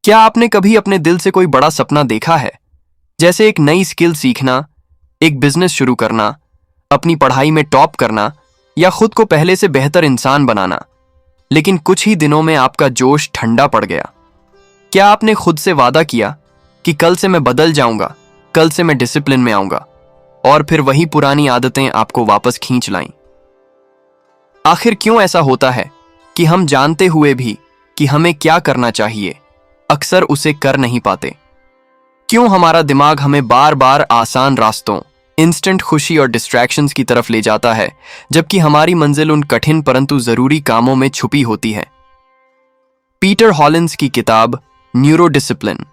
क्या आपने कभी अपने दिल से कोई बड़ा सपना देखा है? जैसे एक नई स्किल सीखना, एक बिजनेस शुरू करना, अपनी पढ़ाई में टॉप करना या खुद को पहले से बेहतर इंसान बनाना। लेकिन कुछ ही दिनों में आपका जोश ठंडा पड़ गया। क्या आपने खुद से वादा किया कि कल से मैं बदल जाऊंगा, कल से मैं डिसिप्लिन में आऊंगा, और फिर वही पुरानी आदतें आपको वापस खींच लाईं? आखिर क्यों ऐसा होता है कि हम जानते हुए भी कि हमें क्या करना चाहिए, अक्सर उसे कर नहीं पाते? क्यों हमारा दिमाग हमें बार बार आसान रास्तों, इंस्टेंट खुशी और डिस्ट्रैक्शंस की तरफ ले जाता है, जबकि हमारी मंजिल उन कठिन परंतु जरूरी कामों में छुपी होती है? पीटर हॉलिंस की किताब neuro discipline,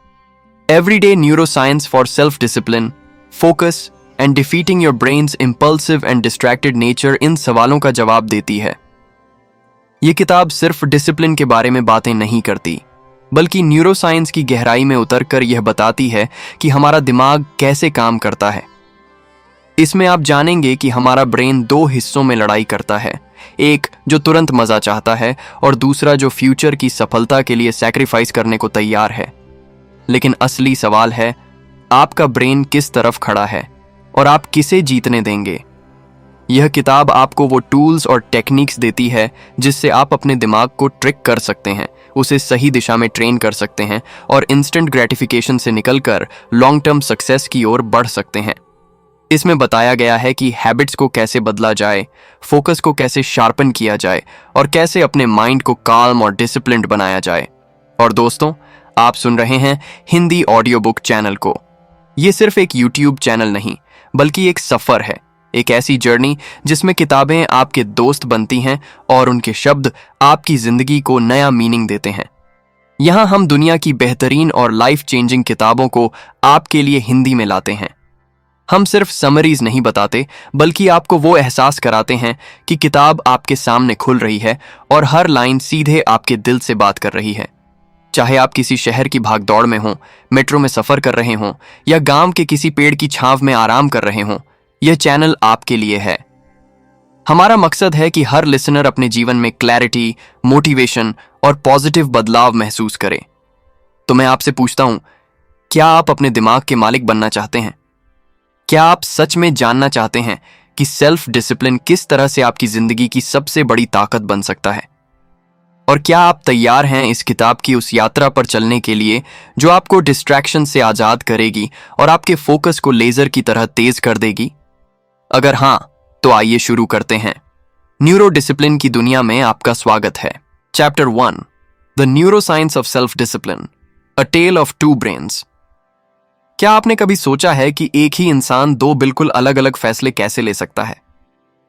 everyday neuro science for self discipline, focus and defeating your brains impulsive and distracted nature in सवालों का जवाब देती है। यह किताब सिर्फ डिसिप्लिन के बारे में बातें नहीं करती, बल्कि न्यूरोसाइंस की गहराई में उतरकर यह बताती है कि हमारा दिमाग कैसे काम करता है। इसमें आप जानेंगे कि हमारा ब्रेन दो हिस्सों में लड़ाई करता है, एक जो तुरंत मजा चाहता है और दूसरा जो फ्यूचर की सफलता के लिए सैक्रिफाइस करने को तैयार है। लेकिन असली सवाल है, आपका ब्रेन किस तरफ खड़ा है और आप किसे जीतने देंगे? यह किताब आपको वो टूल्स और टेक्निक्स देती है जिससे आप अपने दिमाग को ट्रिक कर सकते हैं, उसे सही दिशा में ट्रेन कर सकते हैं और इंस्टेंट ग्रेटिफिकेशन से निकलकर लॉन्ग टर्म सक्सेस की ओर बढ़ सकते हैं। इसमें बताया गया है कि हैबिट्स को कैसे बदला जाए, फोकस को कैसे शार्पन किया जाए और कैसे अपने माइंड को काल्म और डिसिप्लिन्ड बनाया जाए। और दोस्तों, आप सुन रहे हैं हिंदी ऑडियो बुक चैनल को। ये सिर्फ एक यूट्यूब चैनल नहीं, बल्कि एक सफर है, एक ऐसी जर्नी जिसमें किताबें आपके दोस्त बनती हैं और उनके शब्द आपकी जिंदगी को नया मीनिंग देते हैं। यहाँ हम दुनिया की बेहतरीन और लाइफ चेंजिंग किताबों को आपके लिए हिंदी में लाते हैं। हम सिर्फ समरीज नहीं बताते, बल्कि आपको वो एहसास कराते हैं कि किताब आपके सामने खुल रही है और हर लाइन सीधे आपके दिल से बात कर रही है। चाहे आप किसी शहर की भागदौड़ में हों, मेट्रो में सफर कर रहे हों या गांव के किसी पेड़ की छांव में आराम कर रहे हों, यह चैनल आपके लिए है। हमारा मकसद है कि हर लिसनर अपने जीवन में क्लैरिटी, मोटिवेशन और पॉजिटिव बदलाव महसूस करे। तो मैं आपसे पूछता हूं, क्या आप अपने दिमाग के मालिक बनना चाहते हैं? क्या आप सच में जानना चाहते हैं कि सेल्फ डिसिप्लिन किस तरह से आपकी जिंदगी की सबसे बड़ी ताकत बन सकता है? और क्या आप तैयार हैं इस किताब की उस यात्रा पर चलने के लिए जो आपको डिस्ट्रैक्शन से आजाद करेगी और आपके फोकस को लेजर की तरह तेज कर देगी? अगर हां, तो आइए शुरू करते हैं। न्यूरो डिसिप्लिन की दुनिया में आपका स्वागत है। Chapter 1, the neuroscience of self discipline, a tale of two brains. क्या आपने कभी सोचा है कि एक ही इंसान दो बिल्कुल अलग अलग फैसले कैसे ले सकता है?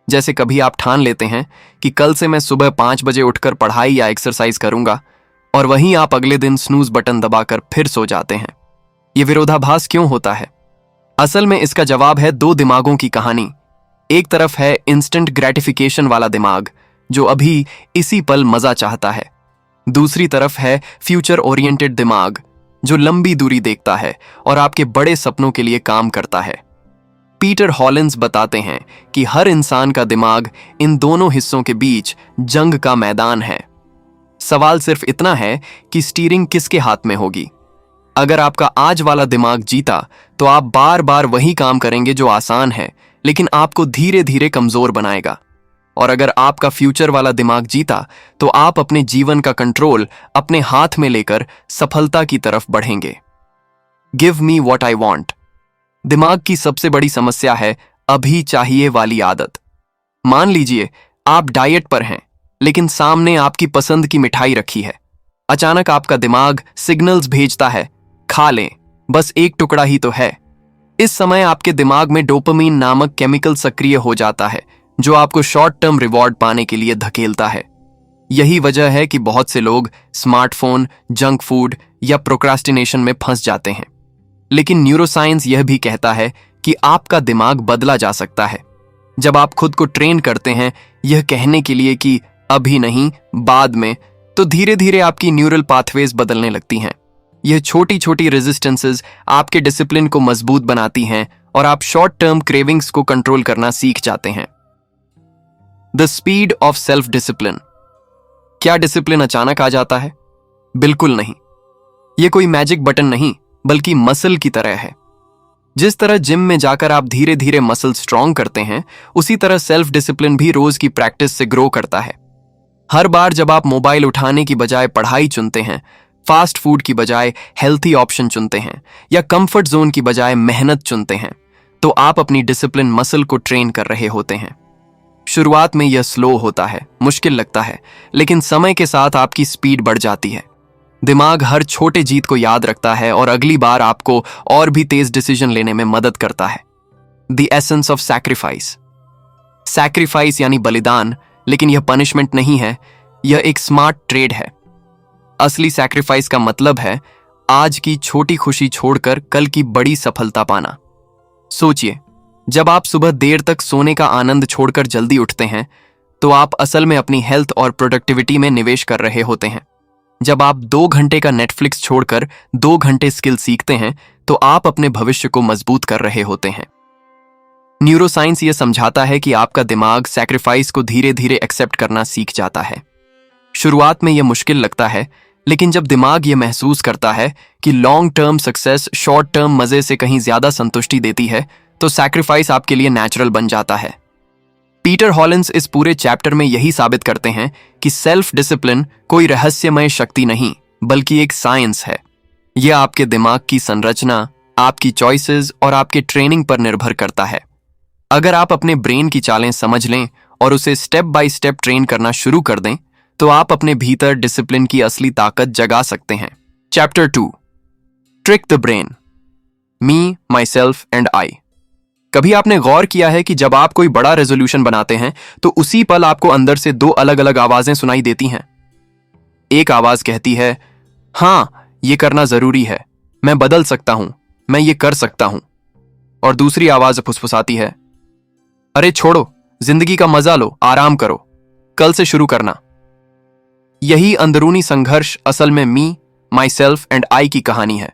जैसे कभी आप ठान लेते हैं कि कल से मैं सुबह 5 बजे उठकर पढ़ाई या एक्सरसाइज करूंगा, और वहीं आप अगले दिन स्नूज बटन दबाकर फिर सो जाते हैं। यह विरोधाभास क्यों होता है? असल में इसका जवाब है दो दिमागों की कहानी। एक तरफ है इंस्टेंट ग्रेटिफिकेशन वाला दिमाग, जो अभी इसी पल मजा चाहता है। दूसरी तरफ है फ्यूचर ओरिएंटेड दिमाग, जो लंबी दूरी देखता है और आपके बड़े सपनों के लिए काम करता है। पीटर हॉलिंस बताते हैं कि हर इंसान का दिमाग इन दोनों हिस्सों के बीच जंग का मैदान है। सवाल सिर्फ इतना है कि स्टीयरिंग किसके हाथ में होगी। अगर आपका आज वाला दिमाग जीता, तो आप बार बार वही काम करेंगे जो आसान है, लेकिन आपको धीरे धीरे कमजोर बनाएगा। और अगर आपका फ्यूचर वाला दिमाग जीता, तो आप अपने जीवन का कंट्रोल अपने हाथ में लेकर सफलता की तरफ बढ़ेंगे। Give me what I want. दिमाग की सबसे बड़ी समस्या है अभी चाहिए वाली आदत। मान लीजिए आप डाइट पर हैं, लेकिन सामने आपकी पसंद की मिठाई रखी है। अचानक आपका दिमाग सिग्नल्स भेजता है, खा लें, बस एक टुकड़ा ही तो है। इस समय आपके दिमाग में डोपामीन नामक केमिकल सक्रिय हो जाता है, जो आपको शॉर्ट टर्म रिवॉर्ड पाने के लिए धकेलता है। यही वजह है कि बहुत से लोग स्मार्टफोन, जंक फूड या प्रोक्रास्टिनेशन में फंस जाते हैं। लेकिन न्यूरोसाइंस यह भी कहता है कि आपका दिमाग बदला जा सकता है। जब आप खुद को ट्रेन करते हैं यह कहने के लिए कि अभी नहीं, बाद में, तो धीरे धीरे आपकी न्यूरल पाथवेज बदलने लगती हैं। यह छोटी छोटी रेजिस्टेंसेस आपके डिसिप्लिन को मजबूत बनाती हैं और आप शॉर्ट टर्म क्रेविंग्स को कंट्रोल करना सीख जाते हैं। The speed of self discipline. क्या डिसिप्लिन अचानक आ जाता है? बिल्कुल नहीं। ये कोई मैजिक बटन नहीं, बल्कि मसल की तरह है। जिस तरह जिम में जाकर आप धीरे धीरे मसल स्ट्रांग करते हैं, उसी तरह सेल्फ डिसिप्लिन भी रोज की प्रैक्टिस से ग्रो करता है। हर बार जब आप मोबाइल उठाने की बजाय पढ़ाई चुनते हैं, फास्ट फूड की बजाय हेल्थी ऑप्शन चुनते हैं, या कंफर्ट जोन की बजाय मेहनत चुनते हैं, तो आप अपनी डिसिप्लिन मसल को ट्रेन कर रहे होते हैं। शुरुआत में यह स्लो होता है, मुश्किल लगता है, लेकिन समय के साथ आपकी स्पीड बढ़ जाती है। दिमाग हर छोटे जीत को याद रखता है और अगली बार आपको और भी तेज डिसीजन लेने में मदद करता है। The essence of sacrifice. Sacrifice यानी बलिदान, लेकिन यह पनिशमेंट नहीं है, यह एक स्मार्ट ट्रेड है। असली सैक्रिफाइस का मतलब है आज की छोटी खुशी छोड़कर कल की बड़ी सफलता पाना। सोचिए, जब आप सुबह देर तक सोने का आनंद छोड़कर जल्दी उठते हैं, तो आप असल में अपनी हेल्थ और प्रोडक्टिविटी में निवेश कर रहे होते हैं। जब आप 2 घंटे का नेटफ्लिक्स छोड़कर 2 घंटे स्किल सीखते हैं, तो आप अपने भविष्य को मजबूत कर रहे होते हैं। न्यूरोसाइंस यह समझाता है कि आपका दिमाग सैक्रिफाइस को धीरे धीरे एक्सेप्ट करना सीख जाता है। शुरुआत में यह मुश्किल लगता है, लेकिन जब दिमाग यह महसूस करता है कि long term success short term मजे से कहीं ज्यादा संतुष्टि देती है, तो सैक्रिफाइस आपके लिए नेचुरल बन जाता है। पीटर हॉलिंस इस पूरे चैप्टर में यही साबित करते हैं कि सेल्फ डिसिप्लिन कोई रहस्यमय शक्ति नहीं, बल्कि एक साइंस है। यह आपके दिमाग की संरचना, आपकी चॉइसेस और आपके ट्रेनिंग पर निर्भर करता है। अगर आप अपने ब्रेन की चालें समझ लें और उसे स्टेप बाय स्टेप ट्रेन करना शुरू कर दें, तो आप अपने भीतर डिसिप्लिन की असली ताकत जगा सकते हैं। Chapter 2, trick the brain, me, my self and I. कभी आपने गौर किया है कि जब आप कोई बड़ा रेजोल्यूशन बनाते हैं, तो उसी पल आपको अंदर से 2 अलग अलग आवाजें सुनाई देती हैं। एक आवाज कहती है, हां, ये करना जरूरी है, मैं बदल सकता हूं, मैं ये कर सकता हूं। और दूसरी आवाज फुसफुसाती है, अरे छोड़ो, जिंदगी का मजा लो, आराम करो, कल से शुरू करना। यही अंदरूनी संघर्ष असल में मी, माई सेल्फ एंड आई की कहानी है।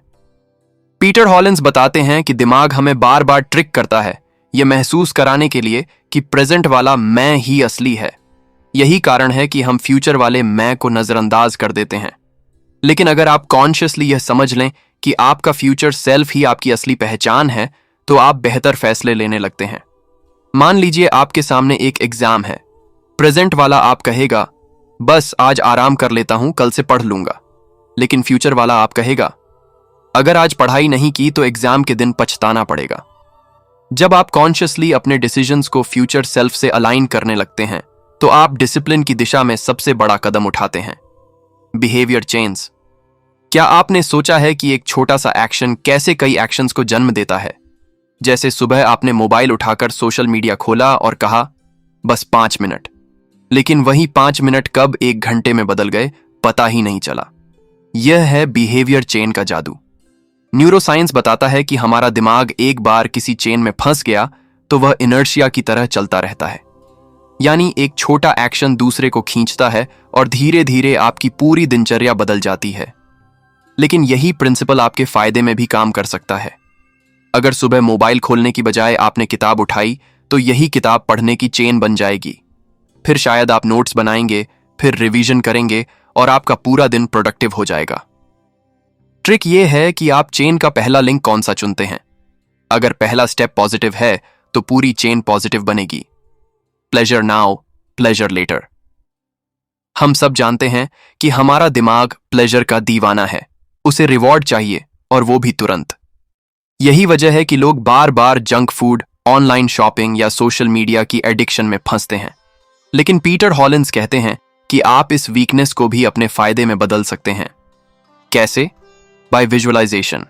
पीटर हॉलिंस बताते हैं कि दिमाग हमें बार बार ट्रिक करता है, यह महसूस कराने के लिए कि प्रेजेंट वाला मैं ही असली है। यही कारण है कि हम फ्यूचर वाले मैं को नजरअंदाज कर देते हैं। लेकिन अगर आप कॉन्शियसली यह समझ लें कि आपका फ्यूचर सेल्फ ही आपकी असली पहचान है, तो आप बेहतर फैसले लेने लगते हैं। मान लीजिए आपके सामने एक एग्जाम है। प्रेजेंट वाला आप कहेगा, बस आज आराम कर लेता हूं, कल से पढ़ लूंगा। लेकिन फ्यूचर वाला आप कहेगा, अगर आज पढ़ाई नहीं की तो एग्जाम के दिन पछताना पड़ेगा। जब आप कॉन्शियसली अपने डिसीजंस को फ्यूचर सेल्फ से अलाइन करने लगते हैं, तो आप डिसिप्लिन की दिशा में सबसे बड़ा कदम उठाते हैं। Behaviour change. क्या आपने सोचा है कि एक छोटा सा एक्शन कैसे कई एक्शंस को जन्म देता है? जैसे सुबह आपने मोबाइल उठाकर सोशल मीडिया खोला और कहा, बस 5 मिनट। लेकिन वही 5 मिनट कब 1 घंटे में बदल गए, पता ही नहीं चला। यह है बिहेवियर चेन का जादू। न्यूरोसाइंस बताता है कि हमारा दिमाग एक बार किसी चेन में फंस गया तो वह इनर्शिया की तरह चलता रहता है। यानी एक छोटा एक्शन दूसरे को खींचता है और धीरे धीरे आपकी पूरी दिनचर्या बदल जाती है। लेकिन यही प्रिंसिपल आपके फायदे में भी काम कर सकता है। अगर सुबह मोबाइल खोलने की बजाय आपने किताब उठाई, तो यही किताब पढ़ने की चेन बन जाएगी। फिर शायद आप नोट्स बनाएंगे, फिर रिवीजन करेंगे और आपका पूरा दिन प्रोडक्टिव हो जाएगा। ट्रिक यह है कि आप चेन का पहला लिंक कौन सा चुनते हैं। अगर पहला स्टेप पॉजिटिव है, तो पूरी चेन पॉजिटिव बनेगी। Pleasure now, pleasure later. हम सब जानते हैं कि हमारा दिमाग प्लेजर का दीवाना है। उसे रिवॉर्ड चाहिए, और वो भी तुरंत। यही वजह है कि लोग बार बार जंक फूड, ऑनलाइन शॉपिंग या सोशल मीडिया की एडिक्शन में फंसते हैं। लेकिन पीटर हॉलिंस कहते हैं कि आप इस वीकनेस को भी अपने फायदे में बदल सकते हैं। कैसे? By visualisation.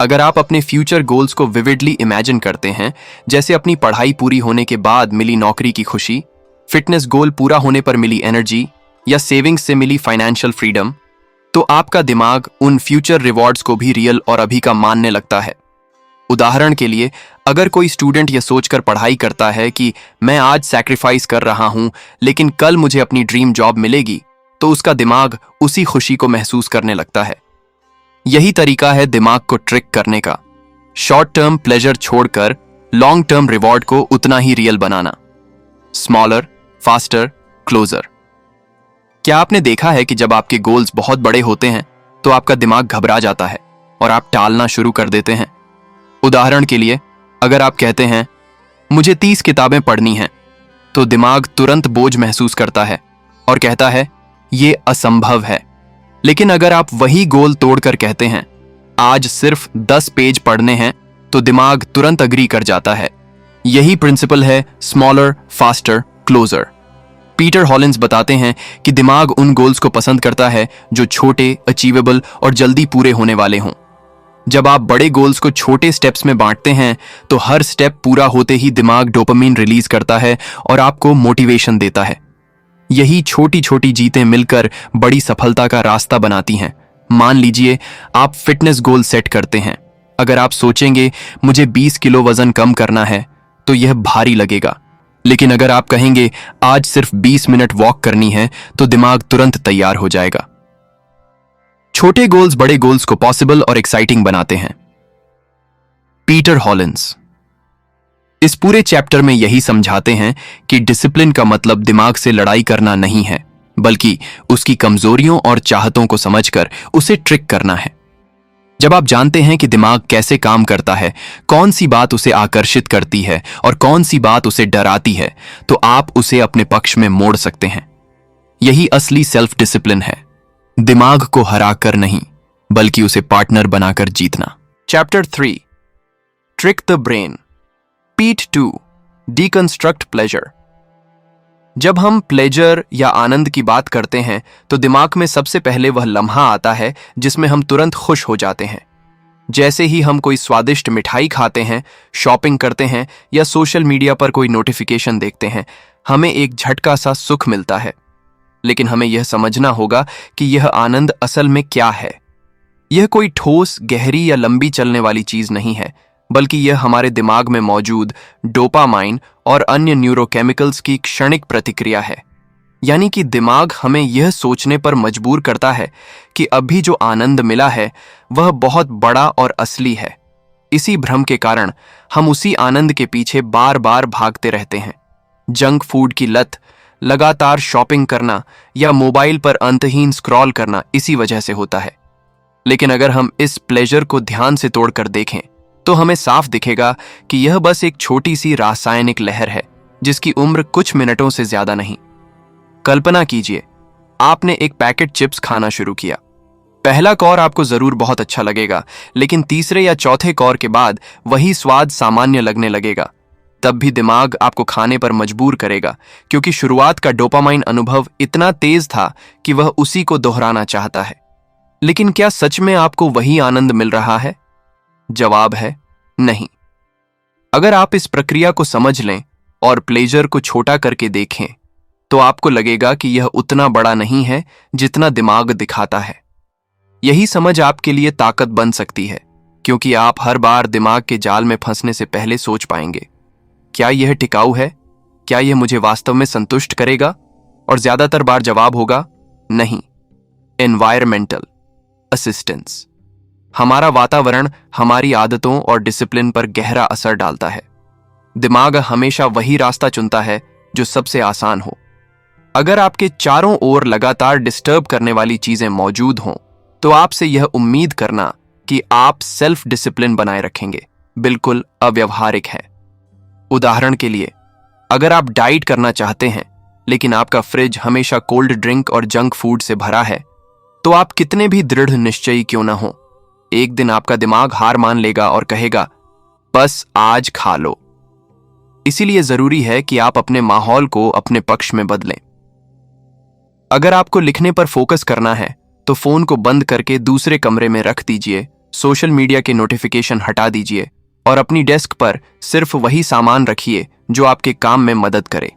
अगर आप अपने फ्यूचर गोल्स को विविडली इमेजिन करते हैं, जैसे अपनी पढ़ाई पूरी होने के बाद मिली नौकरी की खुशी, फिटनेस गोल पूरा होने पर मिली एनर्जी, या सेविंग्स से मिली फाइनेंशियल फ्रीडम, तो आपका दिमाग उन फ्यूचर रिवॉर्ड्स को भी रियल और अभी का मानने लगता है। उदाहरण के लिए, अगर कोई स्टूडेंट यह सोचकर पढ़ाई करता है कि मैं आज सैक्रिफाइस कर रहा हूं, लेकिन कल मुझे अपनी ड्रीम जॉब मिलेगी, तो उसका दिमाग उसी खुशी को महसूस करने लगता है। यही तरीका है दिमाग को ट्रिक करने का। शॉर्ट टर्म प्लेजर छोड़कर लॉन्ग टर्म रिवॉर्ड को उतना ही रियल बनाना। Smaller, faster, closer. क्या आपने देखा है कि जब आपके गोल्स बहुत बड़े होते हैं, तो आपका दिमाग घबरा जाता है और आप टालना शुरू कर देते हैं। उदाहरण के लिए, अगर आप कहते हैं मुझे 30 किताबें पढ़नी हैं, तो दिमाग तुरंत बोझ महसूस करता है और कहता है ये असंभव है। लेकिन अगर आप वही गोल तोड़कर कहते हैं आज सिर्फ 10 पेज पढ़ने हैं, तो दिमाग तुरंत अग्री कर जाता है। यही प्रिंसिपल है स्मॉलर, फास्टर, क्लोजर। पीटर हॉलिंस बताते हैं कि दिमाग उन गोल्स को पसंद करता है जो छोटे, अचीवेबल और जल्दी पूरे होने वाले हों। जब आप बड़े गोल्स को छोटे स्टेप्स में बांटते हैं, तो हर स्टेप पूरा होते ही दिमाग डोपामिन रिलीज करता है और आपको मोटिवेशन देता है। यही छोटी छोटी जीतें मिलकर बड़ी सफलता का रास्ता बनाती हैं। मान लीजिए आप फिटनेस गोल सेट करते हैं। अगर आप सोचेंगे मुझे 20 किलो वजन कम करना है, तो यह भारी लगेगा। लेकिन अगर आप कहेंगे आज सिर्फ 20 मिनट वॉक करनी है, तो दिमाग तुरंत तैयार हो जाएगा। छोटे गोल्स बड़े गोल्स को पॉसिबल और एक्साइटिंग बनाते हैं। पीटर हॉलिंस इस पूरे चैप्टर में यही समझाते हैं कि डिसिप्लिन का मतलब दिमाग से लड़ाई करना नहीं है, बल्कि उसकी कमजोरियों और चाहतों को समझकर उसे ट्रिक करना है। जब आप जानते हैं कि दिमाग कैसे काम करता है, कौन सी बात उसे आकर्षित करती है और कौन सी बात उसे डराती है, तो आप उसे अपने पक्ष में मोड़ सकते हैं। यही असली सेल्फ डिसिप्लिन है, दिमाग को हराकर नहीं, बल्कि उसे पार्टनर बनाकर जीतना। Chapter 3 trick the brain. पीट 2 डीकंस्ट्रक्ट प्लेजर। जब हम प्लेजर या आनंद की बात करते हैं, तो दिमाग में सबसे पहले वह लम्हा आता है जिसमें हम तुरंत खुश हो जाते हैं। जैसे ही हम कोई स्वादिष्ट मिठाई खाते हैं, शॉपिंग करते हैं या सोशल मीडिया पर कोई नोटिफिकेशन देखते हैं, हमें एक झटका सा सुख मिलता है। लेकिन हमें यह समझना होगा कि यह आनंद असल में क्या है। यह कोई ठोस, गहरी या लंबी चलने वाली चीज नहीं है, बल्कि यह हमारे दिमाग में मौजूद डोपामाइन और अन्य न्यूरोकेमिकल्स की क्षणिक प्रतिक्रिया है। यानी कि दिमाग हमें यह सोचने पर मजबूर करता है कि अभी जो आनंद मिला है वह बहुत बड़ा और असली है। इसी भ्रम के कारण हम उसी आनंद के पीछे बार बार भागते रहते हैं। जंक फूड की लत, लगातार शॉपिंग करना या मोबाइल पर अंतहीन स्क्रॉल करना इसी वजह से होता है। लेकिन अगर हम इस प्लेजर को ध्यान से तोड़कर देखें, तो हमें साफ दिखेगा कि यह बस एक छोटी सी रासायनिक लहर है जिसकी उम्र कुछ मिनटों से ज्यादा नहीं। कल्पना कीजिए, आपने एक पैकेट चिप्स खाना शुरू किया। पहला कौर आपको जरूर बहुत अच्छा लगेगा, लेकिन तीसरे या चौथे कौर के बाद वही स्वाद सामान्य लगने लगेगा। तब भी दिमाग आपको खाने पर मजबूर करेगा, क्योंकि शुरुआत का डोपामाइन अनुभव इतना तेज था कि वह उसी को दोहराना चाहता है। लेकिन क्या सच में आपको वही आनंद मिल रहा है? जवाब है नहीं। अगर आप इस प्रक्रिया को समझ लें और प्लेजर को छोटा करके देखें, तो आपको लगेगा कि यह उतना बड़ा नहीं है जितना दिमाग दिखाता है। यही समझ आपके लिए ताकत बन सकती है, क्योंकि आप हर बार दिमाग के जाल में फंसने से पहले सोच पाएंगे, क्या यह टिकाऊ है? क्या यह मुझे वास्तव में संतुष्ट करेगा? और ज्यादातर बार जवाब होगा नहीं। Environmental assistance. हमारा वातावरण हमारी आदतों और डिसिप्लिन पर गहरा असर डालता है। दिमाग हमेशा वही रास्ता चुनता है जो सबसे आसान हो। अगर आपके चारों ओर लगातार डिस्टर्ब करने वाली चीजें मौजूद हों, तो आपसे यह उम्मीद करना कि आप सेल्फ डिसिप्लिन बनाए रखेंगे बिल्कुल अव्यवहारिक है। उदाहरण के लिए, अगर आप डाइट करना चाहते हैं, लेकिन आपका फ्रिज हमेशा कोल्ड ड्रिंक और जंक फूड से भरा है, तो आप कितने भी दृढ़ निश्चयी क्यों ना हो, एक दिन आपका दिमाग हार मान लेगा और कहेगा बस आज खा लो। इसीलिए जरूरी है कि आप अपने माहौल को अपने पक्ष में बदलें। अगर आपको लिखने पर फोकस करना है, तो फोन को बंद करके दूसरे कमरे में रख दीजिए, सोशल मीडिया के नोटिफिकेशन हटा दीजिए और अपनी डेस्क पर सिर्फ वही सामान रखिए जो आपके काम में मदद करे।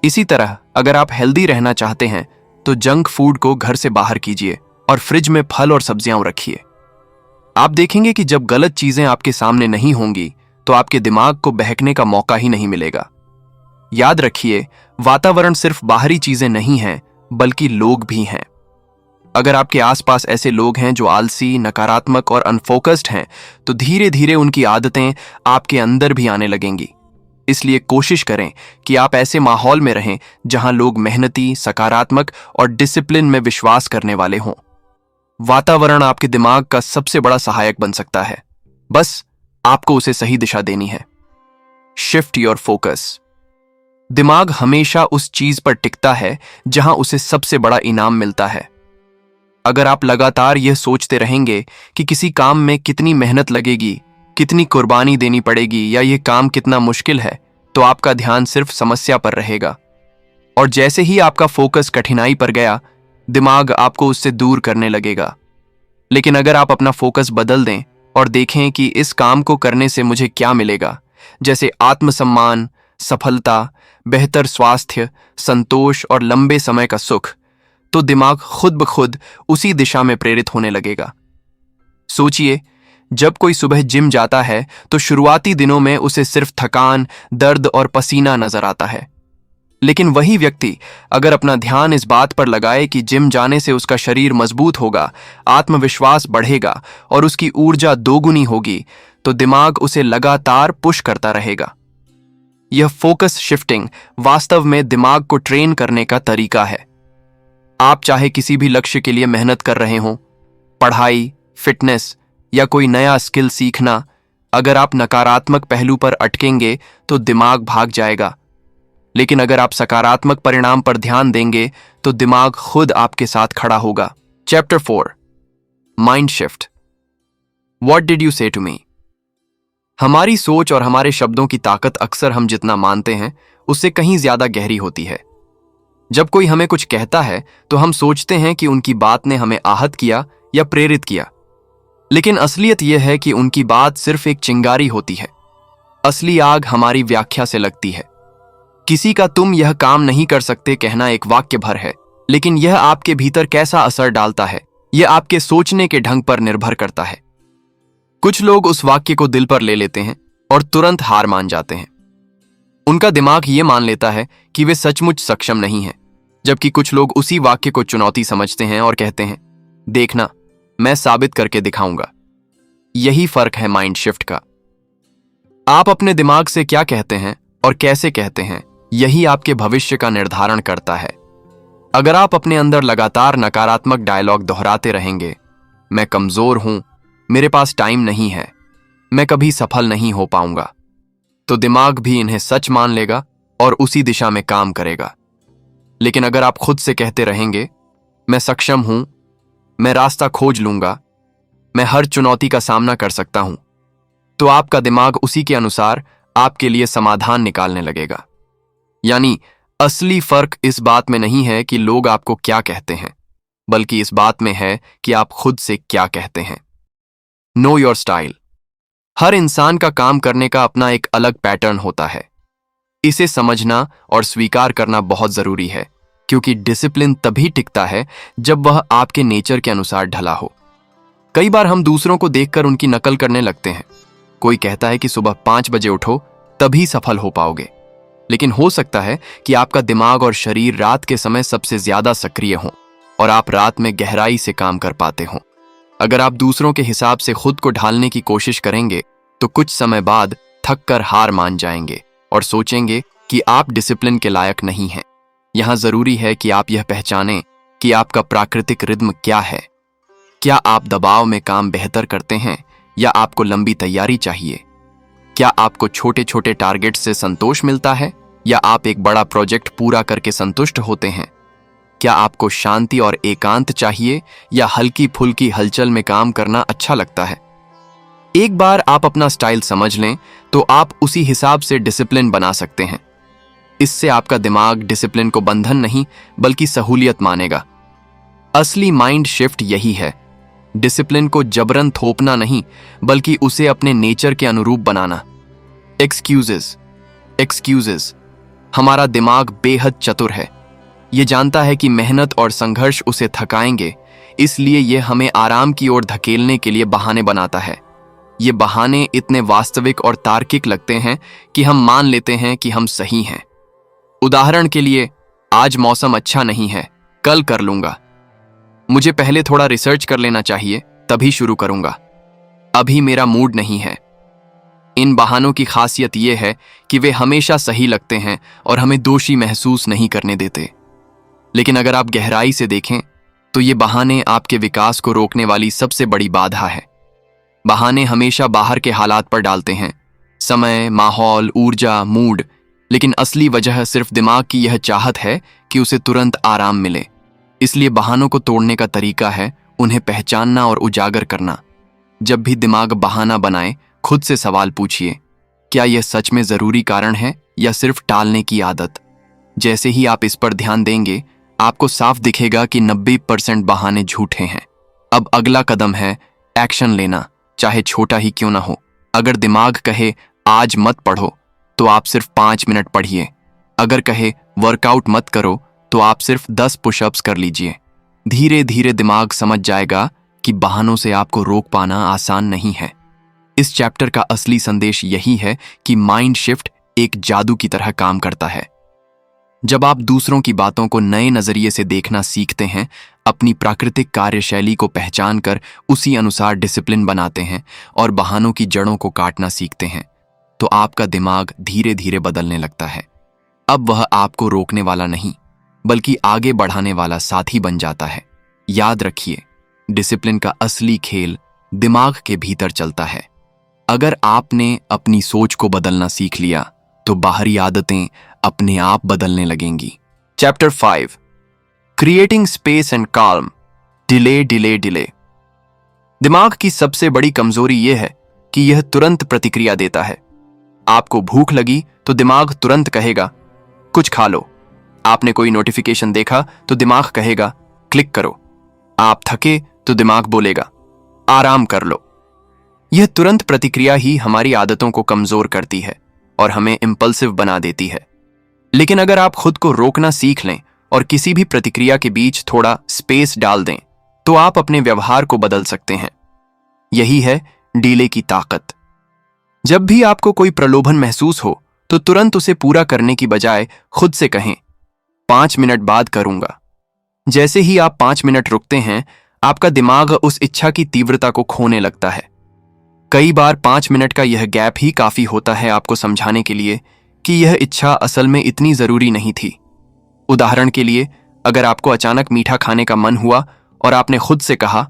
इसी तरह अगर आप हेल्दी रहना चाहते हैं, तो जंक फूड को घर से बाहर कीजिए और फ्रिज में फल और सब्जियां रखिए। आप देखेंगे कि जब गलत चीजें आपके सामने नहीं होंगी, तो आपके दिमाग को बहकने का मौका ही नहीं मिलेगा। याद रखिए, वातावरण सिर्फ बाहरी चीजें नहीं हैं, बल्कि लोग भी हैं। अगर आपके आसपास ऐसे लोग हैं जो आलसी, नकारात्मक और अनफोकस्ड हैं, तो धीरे धीरे उनकी आदतें आपके अंदर भी आने लगेंगी। इसलिए कोशिश करें कि आप ऐसे माहौल में रहें जहां लोग मेहनती, सकारात्मक और डिसिप्लिन में विश्वास करने वाले हों। वातावरण आपके दिमाग का सबसे बड़ा सहायक बन सकता है, बस आपको उसे सही दिशा देनी है। Shift your focus. दिमाग हमेशा उस चीज पर टिकता है जहां उसे सबसे बड़ा इनाम मिलता है। अगर आप लगातार यह सोचते रहेंगे कि किसी काम में कितनी मेहनत लगेगी, कितनी कुर्बानी देनी पड़ेगी या यह काम कितना मुश्किल है, तो आपका ध्यान सिर्फ समस्या पर रहेगा। और जैसे ही आपका फोकस कठिनाई पर गया, दिमाग आपको उससे दूर करने लगेगा। लेकिन अगर आप अपना फोकस बदल दें और देखें कि इस काम को करने से मुझे क्या मिलेगा, जैसे आत्मसम्मान, सफलता, बेहतर स्वास्थ्य, संतोष और लंबे समय का सुख, तो दिमाग खुद ब खुद उसी दिशा में प्रेरित होने लगेगा। सोचिए, जब कोई सुबह जिम जाता है तो शुरुआती दिनों में उसे सिर्फ थकान, दर्द और पसीना नजर आता है। लेकिन वही व्यक्ति अगर अपना ध्यान इस बात पर लगाए कि जिम जाने से उसका शरीर मजबूत होगा, आत्मविश्वास बढ़ेगा और उसकी ऊर्जा दोगुनी होगी, तो दिमाग उसे लगातार पुश करता रहेगा। यह फोकस शिफ्टिंग वास्तव में दिमाग को ट्रेन करने का तरीका है। आप चाहे किसी भी लक्ष्य के लिए मेहनत कर रहे हों, पढ़ाई, फिटनेस या कोई नया स्किल सीखना, अगर आप नकारात्मक पहलू पर अटकेंगे तो दिमाग भाग जाएगा। लेकिन अगर आप सकारात्मक परिणाम पर ध्यान देंगे तो दिमाग खुद आपके साथ खड़ा होगा। Chapter 4, mind shift. What did you से टू मी? हमारी सोच और हमारे शब्दों की ताकत अक्सर हम जितना मानते हैं उससे कहीं ज्यादा गहरी होती है। जब कोई हमें कुछ कहता है तो हम सोचते हैं कि उनकी बात ने हमें आहत किया या प्रेरित किया। लेकिन असलियत यह है कि उनकी बात सिर्फ एक चिंगारी होती है। असली आग हमारी व्याख्या से लगती है। किसी का तुम यह काम नहीं कर सकते कहना एक वाक्य भर है, लेकिन यह आपके भीतर कैसा असर डालता है, यह आपके सोचने के ढंग पर निर्भर करता है। कुछ लोग उस वाक्य को दिल पर ले लेते हैं और तुरंत हार मान जाते हैं। उनका दिमाग ये मान लेता है कि वे सचमुच सक्षम नहीं हैं, जबकि कुछ लोग उसी वाक्य को चुनौती समझते हैं और कहते हैं, देखना, मैं साबित करके दिखाऊंगा। यही फर्क है माइंड शिफ्ट का। आप अपने दिमाग से क्या कहते हैं और कैसे कहते हैं, यही आपके भविष्य का निर्धारण करता है। अगर आप अपने अंदर लगातार नकारात्मक डायलॉग दोहराते रहेंगे, मैं कमजोर हूं, मेरे पास टाइम नहीं है, मैं कभी सफल नहीं हो पाऊंगा, तो दिमाग भी इन्हें सच मान लेगा और उसी दिशा में काम करेगा। लेकिन अगर आप खुद से कहते रहेंगे, मैं सक्षम हूं, मैं रास्ता खोज लूंगा, मैं हर चुनौती का सामना कर सकता हूं, तो आपका दिमाग उसी के अनुसार आपके लिए समाधान निकालने लगेगा। यानी असली फर्क इस बात में नहीं है कि लोग आपको क्या कहते हैं, बल्कि इस बात में है कि आप खुद से क्या कहते हैं। Know your style. हर इंसान का काम करने का अपना एक अलग पैटर्न होता है। इसे समझना और स्वीकार करना बहुत जरूरी है, क्योंकि डिसिप्लिन तभी टिकता है जब वह आपके नेचर के अनुसार ढला हो। कई बार हम दूसरों को देखकर उनकी नकल करने लगते हैं। कोई कहता है कि सुबह 5 बजे उठो, तभी सफल हो पाओगे। लेकिन हो सकता है कि आपका दिमाग और शरीर रात के समय सबसे ज्यादा सक्रिय हों और आप रात में गहराई से काम कर पाते हों। अगर आप दूसरों के हिसाब से खुद को ढालने की कोशिश करेंगे तो कुछ समय बाद थक कर हार मान जाएंगे और सोचेंगे कि आप डिसिप्लिन के लायक नहीं हैं। यहां जरूरी है कि आप यह पहचानें कि आपका प्राकृतिक रिद्म क्या है। क्या आप दबाव में काम बेहतर करते हैं या आपको लंबी तैयारी चाहिए? क्या आपको छोटे छोटे टारगेट से संतोष मिलता है या आप एक बड़ा प्रोजेक्ट पूरा करके संतुष्ट होते हैं? क्या आपको शांति और एकांत चाहिए या हल्की फुल्की हलचल में काम करना अच्छा लगता है? एक बार आप अपना स्टाइल समझ लें तो आप उसी हिसाब से डिसिप्लिन बना सकते हैं। इससे आपका दिमाग डिसिप्लिन को बंधन नहीं बल्कि सहूलियत मानेगा। असली माइंड शिफ्ट यही है, डिसिप्लिन को जबरन थोपना नहीं बल्कि उसे अपने नेचर के अनुरूप बनाना। एक्सक्यूजेस। हमारा दिमाग बेहद चतुर है। ये जानता है कि मेहनत और संघर्ष उसे थकाएंगे, इसलिए यह हमें आराम की ओर धकेलने के लिए बहाने बनाता है। ये बहाने इतने वास्तविक और तार्किक लगते हैं कि हम मान लेते हैं कि हम सही हैं। उदाहरण के लिए, आज मौसम अच्छा नहीं है, कल कर लूंगा, मुझे पहले थोड़ा रिसर्च कर लेना चाहिए, तभी शुरू करूंगा, अभी मेरा मूड नहीं है। इन बहानों की खासियत यह है कि वे हमेशा सही लगते हैं और हमें दोषी महसूस नहीं करने देते। लेकिन अगर आप गहराई से देखें तो ये बहाने आपके विकास को रोकने वाली सबसे बड़ी बाधा है। बहाने हमेशा बाहर के हालात पर डालते हैं, समय, माहौल, ऊर्जा, मूड, लेकिन असली वजह सिर्फ दिमाग की यह चाहत है कि उसे तुरंत आराम मिले। इसलिए बहानों को तोड़ने का तरीका है उन्हें पहचानना और उजागर करना। जब भी दिमाग बहाना बनाए, खुद से सवाल पूछिए, क्या यह सच में जरूरी कारण है या सिर्फ टालने की आदत? जैसे ही आप इस पर ध्यान देंगे, आपको साफ दिखेगा कि 90% बहाने झूठे हैं। अब अगला कदम है एक्शन लेना, चाहे छोटा ही क्यों ना हो। अगर दिमाग कहे आज मत पढ़ो, तो आप सिर्फ 5 मिनट पढ़िए। अगर कहे वर्कआउट मत करो, तो आप सिर्फ 10 पुशअप्स कर लीजिए। धीरे धीरे दिमाग समझ जाएगा कि बहानों से आपको रोक पाना आसान नहीं है। इस चैप्टर का असली संदेश यही है कि माइंड शिफ्ट एक जादू की तरह काम करता है। जब आप दूसरों की बातों को नए नजरिए से देखना सीखते हैं, अपनी प्राकृतिक कार्यशैली को पहचान कर उसी अनुसार डिसिप्लिन बनाते हैं और बहानों की जड़ों को काटना सीखते हैं, तो आपका दिमाग धीरे धीरे बदलने लगता है। अब वह आपको रोकने वाला नहीं, बल्कि आगे बढ़ाने वाला साथी बन जाता है। याद रखिए, डिसिप्लिन का असली खेल दिमाग के भीतर चलता है। अगर आपने अपनी सोच को बदलना सीख लिया, तो बाहरी आदतें अपने आप बदलने लगेंगी। Chapter 5, creating space and calm. Delay delay delay. दिमाग की सबसे बड़ी कमजोरी यह है कि यह तुरंत प्रतिक्रिया देता है। आपको भूख लगी तो दिमाग तुरंत कहेगा कुछ खा लो। आपने कोई नोटिफिकेशन देखा तो दिमाग कहेगा क्लिक करो। आप थके तो दिमाग बोलेगा आराम कर लो। यह तुरंत प्रतिक्रिया ही हमारी आदतों को कमजोर करती है और हमें इंपल्सिव बना देती है। लेकिन अगर आप खुद को रोकना सीख लें और किसी भी प्रतिक्रिया के बीच थोड़ा स्पेस डाल दें, तो आप अपने व्यवहार को बदल सकते हैं। यही है डीले की ताकत। जब भी आपको कोई प्रलोभन महसूस हो, तो तुरंत उसे पूरा करने की बजाय खुद से कहें 5 मिनट बाद करूंगा। जैसे ही आप 5 मिनट रुकते हैं, आपका दिमाग उस इच्छा की तीव्रता को खोने लगता है। कई बार 5 मिनट का यह गैप ही काफी होता है आपको समझाने के लिए कि यह इच्छा असल में इतनी जरूरी नहीं थी। उदाहरण के लिए, अगर आपको अचानक मीठा खाने का मन हुआ और आपने खुद से कहा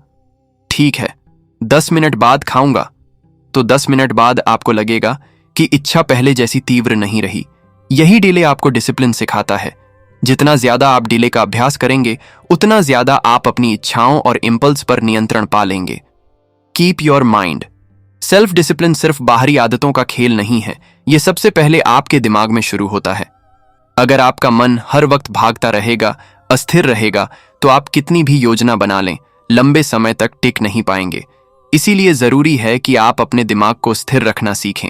ठीक है 10 मिनट बाद खाऊंगा, तो 10 मिनट बाद आपको लगेगा कि इच्छा पहले जैसी तीव्र नहीं रही। यही डिले आपको डिसिप्लिन सिखाता है। जितना ज्यादा आप डिले का अभ्यास करेंगे, उतना ज्यादा आप अपनी इच्छाओं और इंपल्स पर नियंत्रण पा लेंगे। Keep your mind. Self discipline सिर्फ बाहरी आदतों का खेल नहीं है, यह सबसे पहले आपके दिमाग में शुरू होता है। अगर आपका मन हर वक्त भागता रहेगा, अस्थिर रहेगा, तो आप कितनी भी योजना बना लें, लंबे समय तक टिक नहीं पाएंगे। इसीलिए जरूरी है कि आप अपने दिमाग को स्थिर रखना सीखें।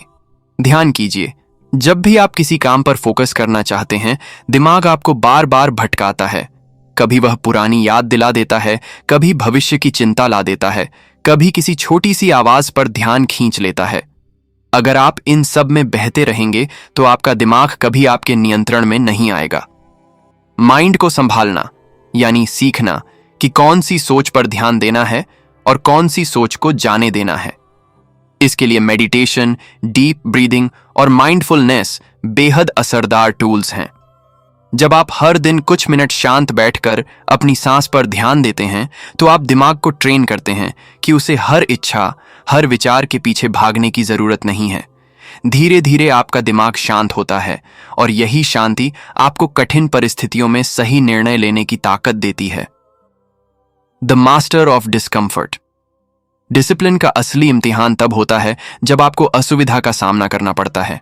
ध्यान कीजिए, जब भी आप किसी काम पर फोकस करना चाहते हैं, दिमाग आपको बार बार भटकाता है। कभी वह पुरानी याद दिला देता है, कभी भविष्य की चिंता ला देता है, कभी किसी छोटी सी आवाज पर ध्यान खींच लेता है। अगर आप इन सब में बहते रहेंगे, तो आपका दिमाग कभी आपके नियंत्रण में नहीं आएगा। माइंड को संभालना यानी सीखना कि कौन सी सोच पर ध्यान देना है और कौन सी सोच को जाने देना है। इसके लिए मेडिटेशन, डीप ब्रीदिंग और माइंडफुलनेस बेहद असरदार टूल्स हैं। जब आप हर दिन कुछ मिनट शांत बैठकर अपनी सांस पर ध्यान देते हैं, तो आप दिमाग को ट्रेन करते हैं कि उसे हर इच्छा, हर विचार के पीछे भागने की जरूरत नहीं है। धीरे धीरे आपका दिमाग शांत होता है और यही शांति आपको कठिन परिस्थितियों में सही निर्णय लेने की ताकत देती है। The master of discomfort. Discipline का असली इम्तिहान तब होता है जब आपको असुविधा का सामना करना पड़ता है।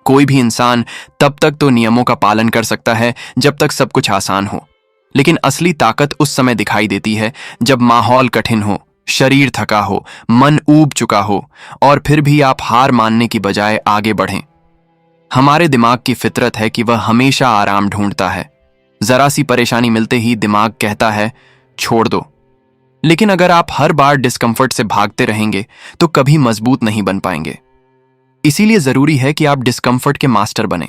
कोई भी इंसान तब तक तो नियमों का पालन कर सकता है जब तक सब कुछ आसान हो, लेकिन असली ताकत उस समय दिखाई देती है जब माहौल कठिन हो, शरीर थका हो, मन ऊब चुका हो और फिर भी आप हार मानने की बजाय आगे बढ़ें। हमारे दिमाग की फितरत है कि वह हमेशा आराम ढूंढता है। जरा सी परेशानी मिलते ही दिमाग कहता है छोड़ दो। लेकिन अगर आप हर बार डिस्कम्फर्ट से भागते रहेंगे, तो कभी मजबूत नहीं बन पाएंगे। इसीलिए जरूरी है कि आप डिस्कम्फर्ट के मास्टर बने।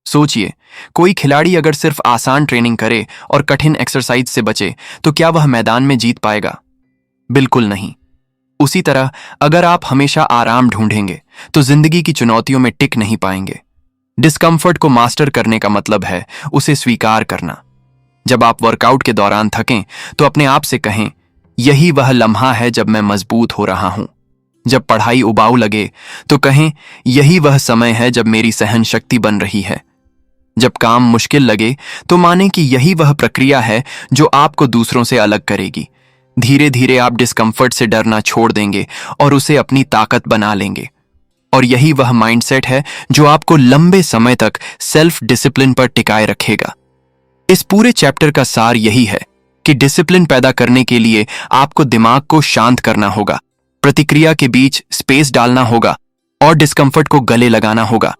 सोचिए, कोई खिलाड़ी अगर सिर्फ आसान ट्रेनिंग करे और कठिन एक्सरसाइज से बचे, तो क्या वह मैदान में जीत पाएगा? बिल्कुल नहीं। उसी तरह अगर आप हमेशा आराम ढूंढेंगे, तो जिंदगी की चुनौतियों में टिक नहीं पाएंगे। डिस्कम्फर्ट को मास्टर करने का मतलब है उसे स्वीकार करना। जब आप वर्कआउट के दौरान थकें तो अपने आप से कहें, यही वह लम्हा है जब मैं मजबूत हो रहा हूं। जब पढ़ाई उबाऊ लगे तो कहें, यही वह समय है जब मेरी सहन शक्ति बन रही है। जब काम मुश्किल लगे तो माने कि यही वह प्रक्रिया है जो आपको दूसरों से अलग करेगी। धीरे धीरे आप डिस्कम्फर्ट से डरना छोड़ देंगे और उसे अपनी ताकत बना लेंगे। और यही वह माइंडसेट है जो आपको लंबे समय तक सेल्फ डिसिप्लिन पर टिकाए रखेगा। इस पूरे चैप्टर का सार यही है कि डिसिप्लिन पैदा करने के लिए आपको दिमाग को शांत करना होगा, प्रतिक्रिया के बीच स्पेस डालना होगा और डिस्कम्फर्ट को गले लगाना होगा।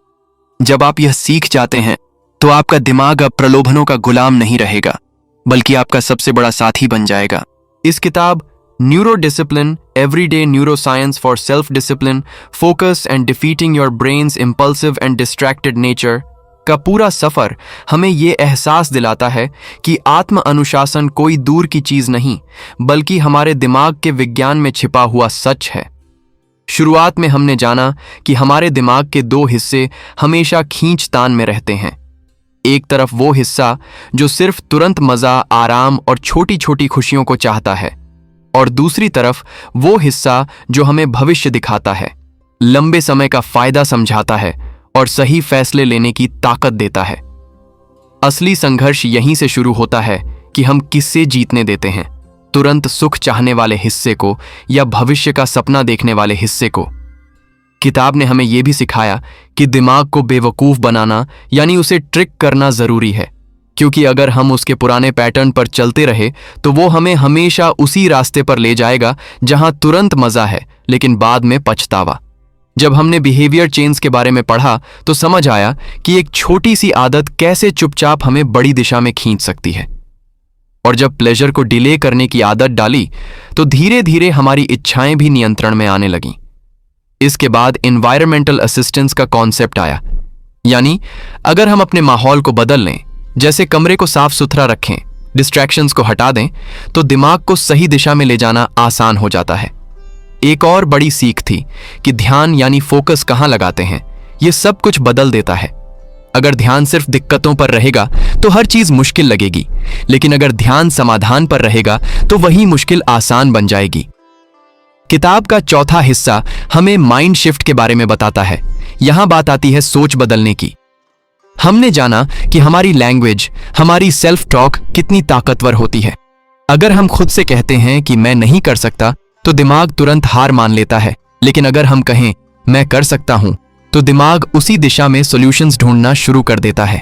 जब आप यह सीख जाते हैं तो आपका दिमाग अब प्रलोभनों का गुलाम नहीं रहेगा, बल्कि आपका सबसे बड़ा साथी बन जाएगा। इस किताब neuro discipline, everyday neuro science for self discipline, focus and defeating your brains impulsive and distracted nature का पूरा सफर हमें यह एहसास दिलाता है कि आत्म अनुशासन कोई दूर की चीज नहीं, बल्कि हमारे दिमाग के विज्ञान में छिपा हुआ सच है। शुरुआत में हमने जाना कि हमारे दिमाग के दो हिस्से हमेशा खींचतान में रहते हैं। एक तरफ वो हिस्सा जो सिर्फ तुरंत मजा, आराम और छोटी छोटी खुशियों को चाहता है, और दूसरी तरफ वो हिस्सा जो हमें भविष्य दिखाता है, लंबे समय का फायदा समझाता है और सही फैसले लेने की ताकत देता है। असली संघर्ष यहीं से शुरू होता है कि हम किससे जीतने देते हैं, तुरंत सुख चाहने वाले हिस्से को या भविष्य का सपना देखने वाले हिस्से को। किताब ने हमें यह भी सिखाया कि दिमाग को बेवकूफ बनाना यानी उसे ट्रिक करना जरूरी है, क्योंकि अगर हम उसके पुराने पैटर्न पर चलते रहे तो वो हमें हमेशा उसी रास्ते पर ले जाएगा जहां तुरंत मजा है लेकिन बाद में पछतावा। जब हमने बिहेवियर चेंज के बारे में पढ़ा तो समझ आया कि एक छोटी सी आदत कैसे चुपचाप हमें बड़ी दिशा में खींच सकती है। और जब प्लेजर को डिले करने की आदत डाली तो धीरे धीरे हमारी इच्छाएं भी नियंत्रण में आने लगीं। इसके बाद एनवायरमेंटल असिस्टेंस का कॉन्सेप्ट आया, यानी अगर हम अपने माहौल को बदल लें, जैसे कमरे को साफ सुथरा रखें, डिस्ट्रैक्शंस को हटा दें, तो दिमाग को सही दिशा में ले जाना आसान हो जाता है। एक और बड़ी सीख थी कि ध्यान यानी फोकस कहां लगाते हैं, यह सब कुछ बदल देता है। अगर ध्यान सिर्फ दिक्कतों पर रहेगा तो हर चीज मुश्किल लगेगी, लेकिन अगर ध्यान समाधान पर रहेगा तो वही मुश्किल आसान बन जाएगी। किताब का चौथा हिस्सा हमें माइंड शिफ्ट के बारे में बताता है। यहां बात आती है सोच बदलने की। हमने जाना कि हमारी लैंग्वेज, हमारी सेल्फ टॉक कितनी ताकतवर होती है। अगर हम खुद से कहते हैं कि मैं नहीं कर सकता तो दिमाग तुरंत हार मान लेता है, लेकिन अगर हम कहें मैं कर सकता हूं तो दिमाग उसी दिशा में सॉल्यूशंस ढूंढना शुरू कर देता है।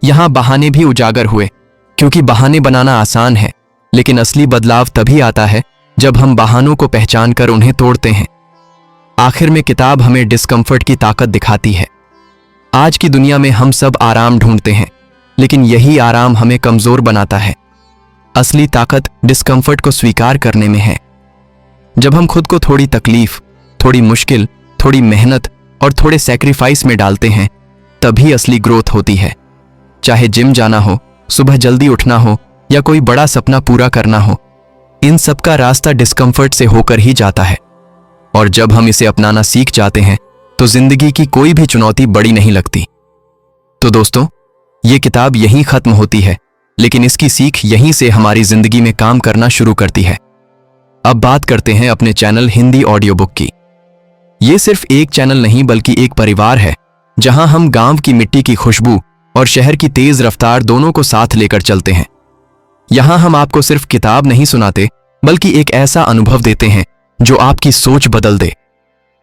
यहां बहाने भी उजागर हुए, क्योंकि बहाने बनाना आसान है, लेकिन असली बदलाव तभी आता है जब हम बहानों को पहचान कर उन्हें तोड़ते हैं। आखिर में किताब हमें डिस्कम्फर्ट की ताकत दिखाती है। आज की दुनिया में हम सब आराम ढूंढते हैं, लेकिन यही आराम हमें कमजोर बनाता है। असली ताकत डिस्कम्फर्ट को स्वीकार करने में है। जब हम खुद को थोड़ी तकलीफ, थोड़ी मुश्किल, थोड़ी मेहनत और थोड़े सैक्रिफाइस में डालते हैं, तभी असली ग्रोथ होती है। चाहे जिम जाना हो, सुबह जल्दी उठना हो या कोई बड़ा सपना पूरा करना हो, इन सब का रास्ता डिस्कम्फर्ट से होकर ही जाता है। और जब हम इसे अपनाना सीख जाते हैं तो जिंदगी की कोई भी चुनौती बड़ी नहीं लगती। तो दोस्तों, ये किताब यहीं खत्म होती है, लेकिन इसकी सीख यहीं से हमारी जिंदगी में काम करना शुरू करती है। अब बात करते हैं अपने चैनल हिंदी ऑडियो बुक की। ये सिर्फ एक चैनल नहीं बल्कि एक परिवार है, जहां हम गांव की मिट्टी की खुशबू और शहर की तेज रफ्तार दोनों को साथ लेकर चलते हैं। यहां हम आपको सिर्फ किताब नहीं सुनाते, बल्कि एक ऐसा अनुभव देते हैं जो आपकी सोच बदल दे।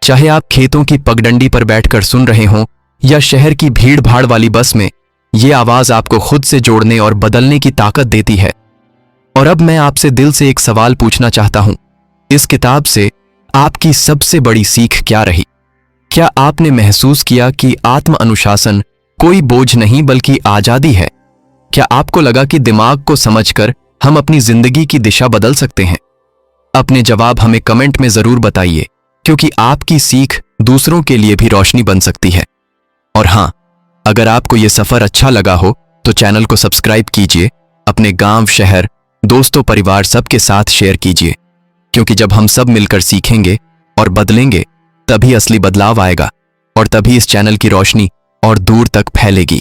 चाहे आप खेतों की पगडंडी पर बैठकर सुन रहे हों या शहर की भीड़ भाड़ वाली बस में, ये आवाज आपको खुद से जोड़ने और बदलने की ताकत देती है। और अब मैं आपसे दिल से एक सवाल पूछना चाहता हूं, इस किताब से आपकी सबसे बड़ी सीख क्या रही? क्या आपने महसूस किया कि आत्म अनुशासन कोई बोझ नहीं बल्कि आजादी है? क्या आपको लगा कि दिमाग को समझकर हम अपनी जिंदगी की दिशा बदल सकते हैं? अपने जवाब हमें कमेंट में जरूर बताइए, क्योंकि आपकी सीख दूसरों के लिए भी रोशनी बन सकती है। और हां, अगर आपको यह सफर अच्छा लगा हो तो चैनल को सब्सक्राइब कीजिए, अपने गांव, शहर, दोस्तों, परिवार सबके साथ शेयर कीजिए, क्योंकि जब हम सब मिलकर सीखेंगे और बदलेंगे, तभी असली बदलाव आएगा और तभी इस चैनल की रोशनी और दूर तक फैलेगी।